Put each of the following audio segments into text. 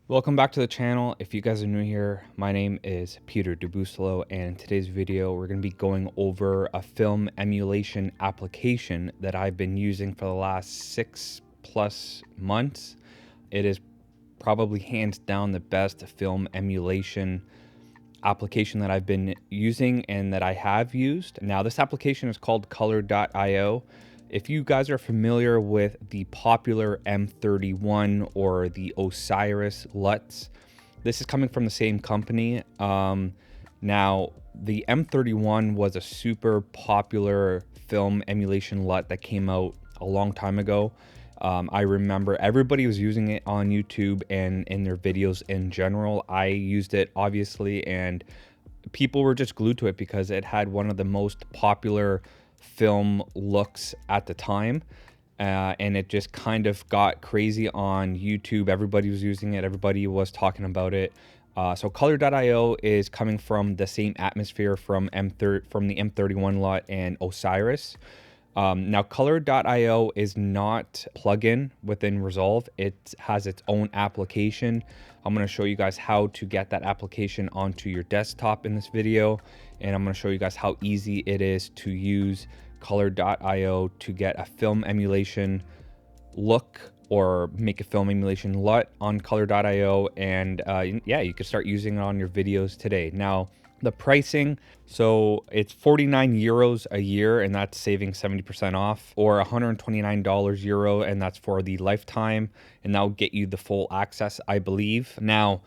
Welcome back to the channel. If you guys are new here, my name is Peter Dubusolo, and in today's video we're going to be going over a film emulation application that I've been using for the last 6+ months. It is probably hands down the best film emulation application that I've been using and that I have used. Now this application is called color.io. If you guys are familiar with the popular M31 or the Osiris LUTs, this is coming from the same company. Now, the M31 was a super popular film emulation LUT that came out a long time ago. I remember everybody was using it on YouTube and in their videos in general. I used it obviously, and people were just glued to it because it had one of the most popular film looks at the time, and it just kind of got crazy on YouTube. Everybody was using it, everybody was talking about it. So color.io is coming from the same atmosphere from the M31 LUT and Osiris. Now color.io is not a plugin within Resolve. It has its own application. I'm going to show you guys how to get that application onto your desktop in this video, and I'm going to show you guys how easy it is to use color.io to get a film emulation look or make a film emulation LUT on color.io, and yeah, you can start using it on your videos today. Now the pricing, so it's 49 euros a year, and that's saving 70% off, or 129 euro, and that's for the lifetime, and that'll get you the full access, I believe. Now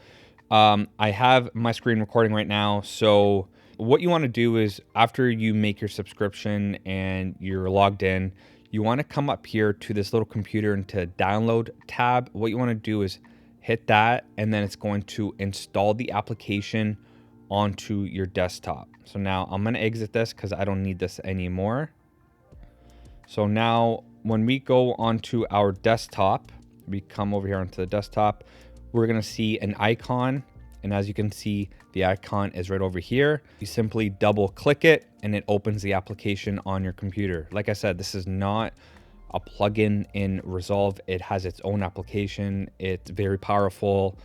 I have my screen recording right now, so what you want to do is after you make your subscription and you're logged in, you want to come up here to this little computer into download tab. What you want to do is hit that, and then it's going to install the application onto your desktop. So now I'm going to exit this because I don't need this anymore. So now when we go onto our desktop, we come over here onto the desktop, we're going to see an icon. And as you can see, the icon is right over here. You simply double click it and it opens the application on your computer. Like I said, this is not a plugin in Resolve. It has its own application. It's very powerful.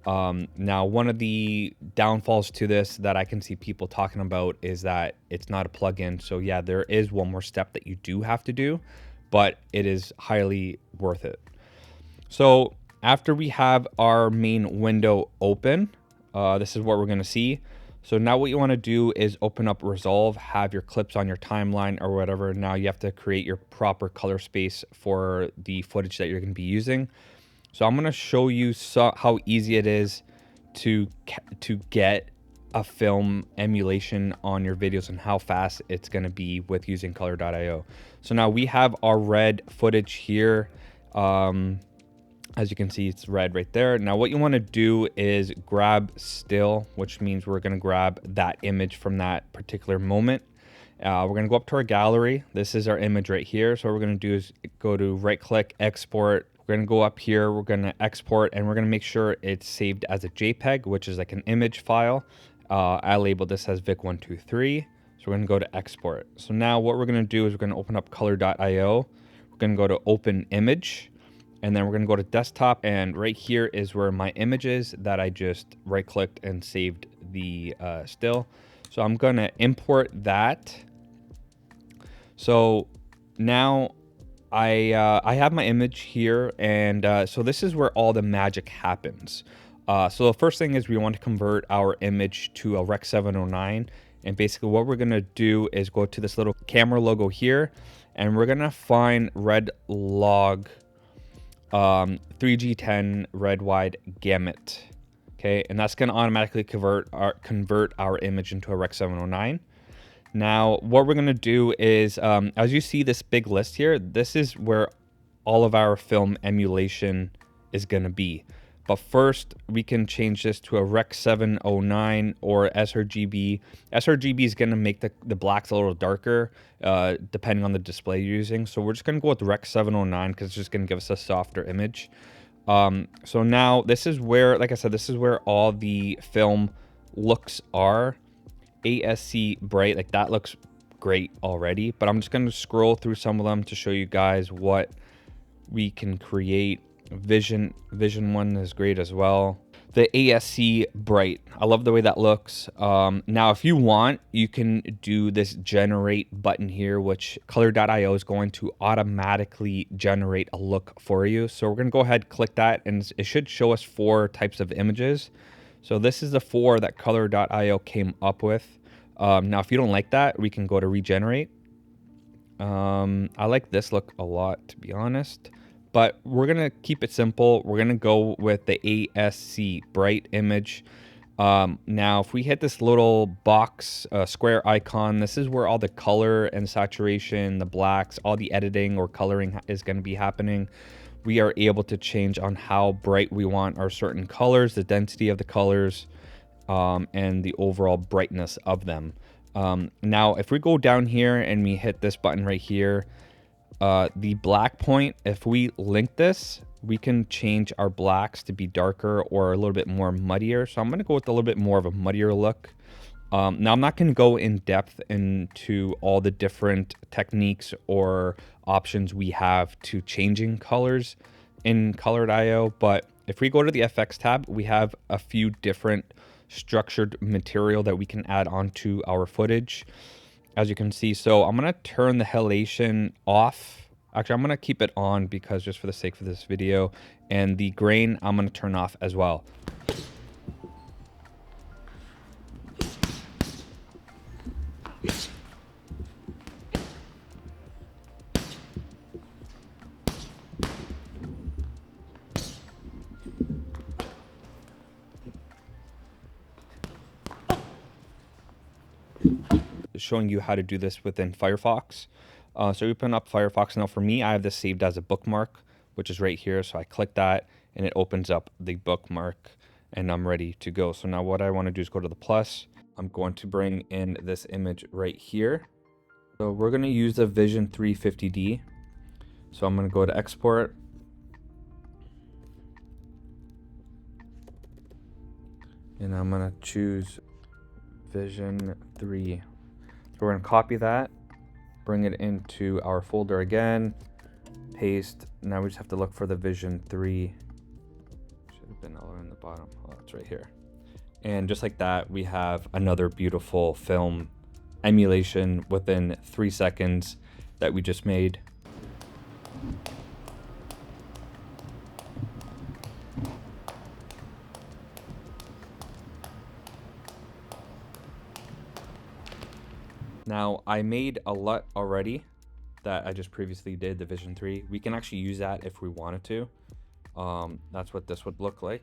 Now, one of the downfalls to this that I can see people talking about is that it's not a plugin. So yeah, there is one more step that you do have to do, but it is highly worth it. So after we have our main window open, this is what we're going to see. So now what you want to do is open up Resolve, have your clips on your timeline or whatever. Now you have to create your proper color space for the footage that you're going to be using. So I'm going to show you how easy it is to get a film emulation on your videos and how fast it's going to be with using color.io. So now we have our red footage here. As you can see, it's red right there. Now what you want to do is grab still, which means we're going to grab that image from that particular moment. We're going to go up to our gallery. This is our image right here. So what we're going to do is go to right click, export. We're going to go up here, we're going to export, and we're going to make sure it's saved as a JPEG, which is like an image file. I labeled this as Vic123. So we're going to go to export. So now what we're going to do is we're going to open up color.io. We're going to go to open image, and then we're going to go to desktop, and right here is where my image is that I just right clicked and saved the still. So I'm going to import that. So now I have my image here, and so this is where all the magic happens. So the first thing is we want to convert our image to a Rec 709, and basically what we're going to do is go to this little camera logo here, and we're going to find red log 3G10 red wide gamut. Okay, and that's going to automatically convert our image into a Rec 709. Now, what we're going to do is, as you see this big list here, this is where all of our film emulation is going to be. But first, we can change this to a Rec 709 or sRGB. sRGB is going to make the blacks a little darker, depending on the display you're using. So we're just going to go with Rec 709 because it's just going to give us a softer image. So now this is where, like I said, this is where all the film looks are. ASC bright, like that looks great already, but I'm just going to scroll through some of them to show you guys what we can create. Vision one is great as well. the ASC Bright. I love the way that looks. Now, if you want, you can do this generate button here, which color.io is going to automatically generate a look for you. So we're going to go ahead, click that, and it should show us 4 types of images. So this is the 4 that color.io came up with. Now, if you don't like that, we can go to regenerate. I like this look a lot, to be honest. But we're going to keep it simple. We're going to go with the ASC Bright image. Now, if we hit this little box, square icon, this is where all the color and saturation, the blacks, all the editing or coloring is going to be happening. We are able to change on how bright we want our certain colors, the density of the colors, and the overall brightness of them. Now, if we go down here and we hit this button right here, the black point, if we link this, we can change our blacks to be darker or a little bit more muddier. So I'm going to go with a little bit more of a muddier look. Now, I'm not going to go in depth into all the different techniques or options we have to changing colors in color.io, but if we go to the FX tab, we have a few different structured material that we can add onto our footage, as you can see. So I'm going to turn the halation off. Actually, I'm going to keep it on because just for the sake of this video, and the grain I'm going to turn off as well. Showing you how to do this within Firefox. So we open up Firefox. Now for me, I have this saved as a bookmark, which is right here. So I click that and it opens up the bookmark and I'm ready to go. So now what I want to do is go to the plus. I'm going to bring in this image right here. So we're going to use the Vision 350D. So I'm going to go to export. And I'm going to choose Vision 3. So we're going to copy that, bring it into our folder again, paste. Now we just have to look for the Vision 3. Should have been all in the bottom. Oh, it's right here. And just like that, we have another beautiful film emulation within 3 seconds that we just made. Now, I made a LUT already that I just previously did, the Vision 3. We can actually use that if we wanted to. That's what this would look like.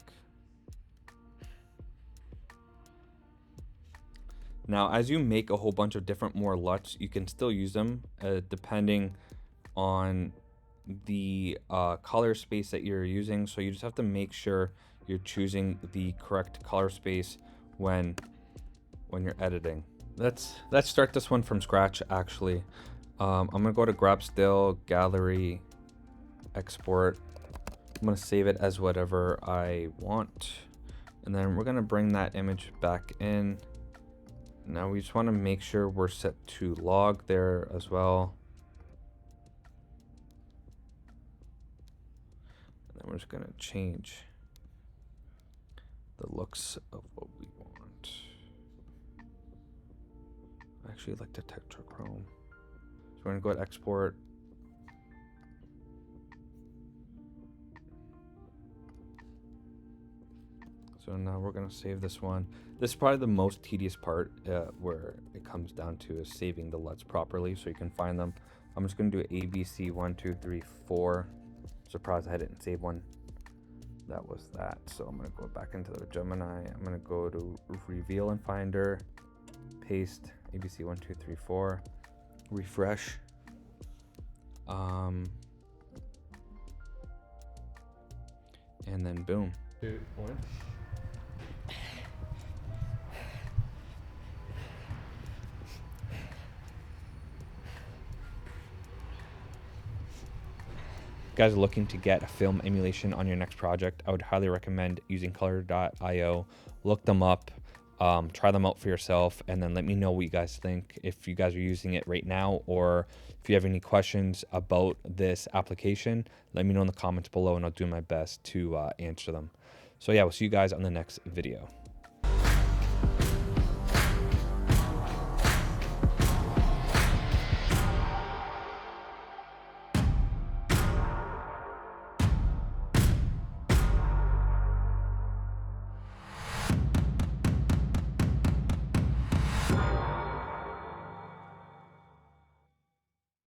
Now, as you make a whole bunch of different more LUTs, you can still use them depending on the color space that you're using. So you just have to make sure you're choosing the correct color space when you're editing. Let's start this one from scratch, actually. I'm gonna go to grab still, gallery, export. I'm gonna save it as whatever I want. And then we're gonna bring that image back in. Now we just wanna make sure we're set to log there as well. And then we're just gonna change the looks of what we want. I actually like the Tetrachrome. So we're gonna go ahead and export. So now we're gonna save this one. This is probably the most tedious part where it comes down to is saving the LUTs properly so you can find them. I'm just gonna do ABC 1, 2, 3, 4. Surprised I didn't save one. That was that. So I'm gonna go back into the Gemini. I'm gonna go to Reveal in Finder, paste ABC 1, 2, 3, 4, refresh. And then boom. 2, 1. If you guys are looking to get a film emulation on your next project, I would highly recommend using color.io. Look them up, try them out for yourself, and then let me know what you guys think, if you guys are using it right now, or if you have any questions about this application, let me know in the comments below and I'll do my best to answer them. So yeah, we'll see you guys on the next video.